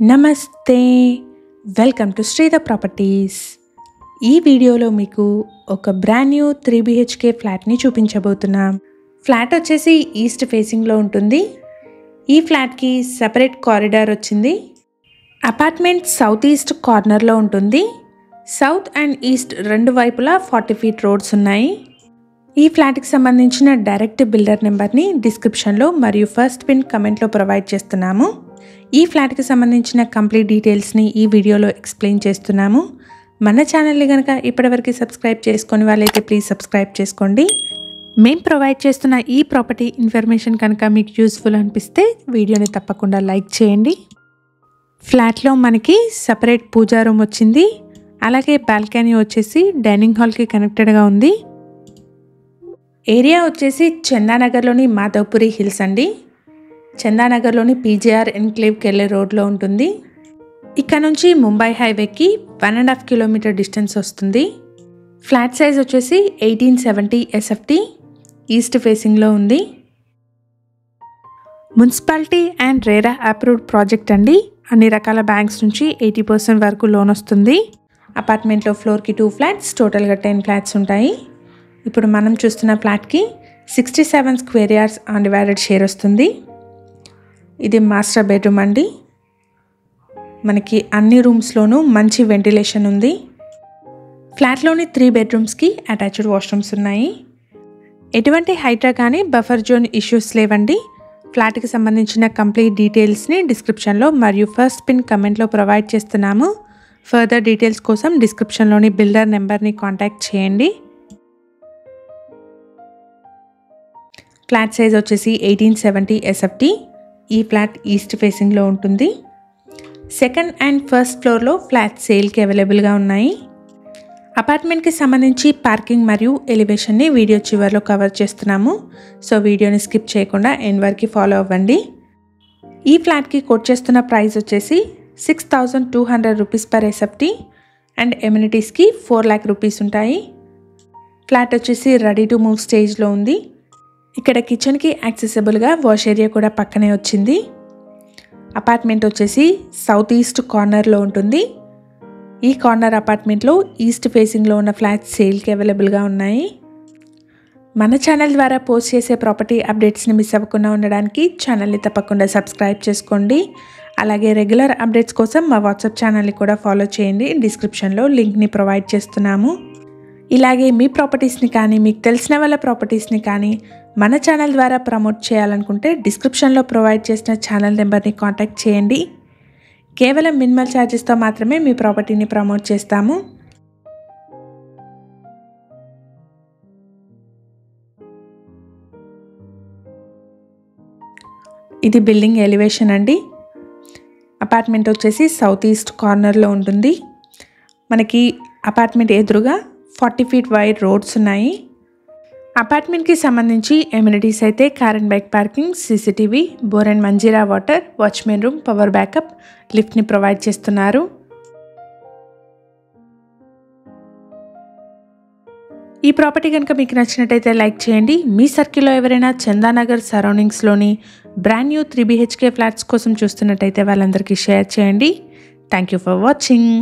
నమస్తే, welcome to శ్రీధ properties. ఈ వీడియోలో మీకు ఒక బ్రాండ్ న్యూ 3 BHK ఫ్లాట్ని చూపించబోతున్నాం. ఫ్లాట్ వచ్చేసి ఈస్ట్ ఫేసింగ్లో ఉంటుంది. ఈ ఫ్లాట్కి సపరేట్ కారిడార్ వచ్చింది. అపార్ట్మెంట్ సౌత్ ఈస్ట్ కార్నర్లో ఉంటుంది. సౌత్ అండ్ ఈస్ట్ రెండు వైపులా 40 ఫీట్ రోడ్స్ ఉన్నాయి. ఈ ఫ్లాట్కి సంబంధించిన డైరెక్ట్ బిల్డర్ నెంబర్ని డిస్క్రిప్షన్లో మరియు ఫస్ట్ పిన్ కమెంట్లో ప్రొవైడ్ చేస్తున్నాము. ఈ ఫ్లాట్కి సంబంధించిన కంప్లీట్ డీటెయిల్స్ని ఈ వీడియోలో ఎక్స్ప్లెయిన్ చేస్తున్నాము. మన ఛానల్ని కనుక ఇప్పటివరకు సబ్స్క్రైబ్ చేసుకొని వాళ్ళైతే ప్లీజ్ సబ్స్క్రైబ్ చేసుకోండి. మేము ప్రొవైడ్ చేస్తున్న ఈ ప్రాపర్టీ ఇన్ఫర్మేషన్ కనుక మీకు యూస్ఫుల్ అనిపిస్తే వీడియోని తప్పకుండా లైక్ చేయండి. ఫ్లాట్లో మనకి సపరేట్ పూజా రూమ్ వచ్చింది. అలాగే బాల్కనీ వచ్చేసి డైనింగ్ హాల్కి కనెక్టెడ్గా ఉంది. ఏరియా వచ్చేసి చందానగర్లోని మాధవపురి హిల్స్ అండి. చందానగర్లోని PGR ఎన్క్లేవ్కి వెళ్ళే రోడ్లో ఉంటుంది. ఇక్కడ నుంచి ముంబై హైవేకి 1.5 కిలోమీటర్ డిస్టెన్స్ వస్తుంది. ఫ్లాట్ సైజ్ వచ్చేసి 1870 SFT, ఈస్ట్ ఫేసింగ్లో ఉంది. Municipality and RERA approved project అండి. అన్ని రకాల బ్యాంక్స్ నుంచి 80% వరకు లోన్ వస్తుంది. అపార్ట్మెంట్లో ఫ్లోర్కి 2 ఫ్లాట్స్, టోటల్గా 10 ఫ్లాట్స్ ఉంటాయి. ఇప్పుడు మనం చూస్తున్న ఫ్లాట్కి 67 స్క్వేర్ యార్డ్స్ అన్డివైడెడ్ షేర్ వస్తుంది. ఇది మాస్టర్ బెడ్రూమ్ అండి. మనకి అన్ని రూమ్స్లోనూ మంచి వెంటిలేషన్ ఉంది. ఫ్లాట్లోని 3 బెడ్రూమ్స్కి అటాచ్డ్ వాష్రూమ్స్ ఉన్నాయి. ఎటువంటి హైడ్రా కానీ బఫర్ జోన్ ఇష్యూస్ లేవండి. ఫ్లాట్కి సంబంధించిన కంప్లీట్ డీటెయిల్స్ని డిస్క్రిప్షన్లో మరియు ఫస్ట్ పిన్ కమెంట్లో ప్రొవైడ్ చేస్తున్నాము. ఫర్దర్ డీటెయిల్స్ కోసం డిస్క్రిప్షన్లోని బిల్డర్ నెంబర్ని కాంటాక్ట్ చేయండి. ఫ్లాట్ సైజ్ వచ్చేసి 1870 SFT. ఈ ఫ్లాట్ ఈస్ట్ ఫేసింగ్లో ఉంటుంది. సెకండ్ అండ్ ఫస్ట్ ఫ్లోర్లో ఫ్లాట్ సేల్కి అవైలబుల్గా ఉన్నాయి. అపార్ట్మెంట్కి సంబంధించి పార్కింగ్ మరియు ఎలివేషన్ని వీడియో చివరిలో కవర్ చేస్తున్నాము. సో వీడియోని స్కిప్ చేయకుండా ఎండ్ వరకు ఫాలో అవ్వండి. ఈ ఫ్లాట్కి కోట్ చేస్తున్న ప్రైస్ వచ్చేసి 6200 రూపీస్ పర్ SFT అండ్ ఎమ్యూనిటీస్కి 4 lakh రూపీస్ ఉంటాయి. ఫ్లాట్ వచ్చేసి రెడీ టు మూవ్ స్టేజ్లో ఉంది. ఇక్కడ కిచెన్కి యాక్సెసిబుల్గా వాష్ ఏరియా కూడా పక్కనే వచ్చింది. అపార్ట్మెంట్ వచ్చేసి సౌత్ ఈస్ట్ కార్నర్లో ఉంటుంది. ఈ కార్నర్ అపార్ట్మెంట్లో ఈస్ట్ ఫేసింగ్లో ఉన్న ఫ్లాట్స్ సేల్కి అవైలబుల్గా ఉన్నాయి. మన ఛానల్ ద్వారా పోస్ట్ చేసే ప్రాపర్టీ అప్డేట్స్ని మిస్ అవ్వకుండా ఉండడానికి ఛానల్ని తప్పకుండా సబ్స్క్రైబ్ చేసుకోండి. అలాగే రెగ్యులర్ అప్డేట్స్ కోసం మా వాట్సాప్ ఛానల్ని కూడా ఫాలో చేయండి. డిస్క్రిప్షన్లో లింక్ని ప్రొవైడ్ చేస్తున్నాము. ఇలాగే మీ ప్రాపర్టీస్ని కానీ మీకు తెలిసిన వాళ్ళ ప్రాపర్టీస్ని కానీ మన ఛానల్ ద్వారా ప్రమోట్ చేయాలనుకుంటే డిస్క్రిప్షన్లో ప్రొవైడ్ చేసిన ఛానల్ నెంబర్ని కాంటాక్ట్ చేయండి. కేవలం మినిమల్ ఛార్జెస్తో మాత్రమే మీ ప్రాపర్టీని ప్రమోట్ చేస్తాము. ఇది బిల్డింగ్ ఎలివేషన్ అండి. అపార్ట్మెంట్ వచ్చేసి సౌత్ ఈస్ట్ కార్నర్లో ఉంటుంది. మనకి అపార్ట్మెంట్ ఎదురుగా 40 ఫీట్ వైడ్ రోడ్స్ ఉన్నాయి. అపార్ట్మెంట్కి సంబంధించి ఎమ్యూనిటీస్ అయితే car and bike parking, CCTV, bore and Manjira water, watchman room, power backup, లిఫ్ట్ని ప్రొవైడ్ చేస్తున్నారు. ఈ ప్రాపర్టీ కనుక మీకు నచ్చినట్టయితే లైక్ చేయండి. మీ సర్కిల్లో ఎవరైనా చందానగర్ సరౌండింగ్స్లోని బ్రాండ్ న్యూ 3 BHK ఫ్లాట్స్ కోసం చూస్తున్నట్టయితే వాళ్ళందరికీ షేర్ చేయండి. Thank you for watching.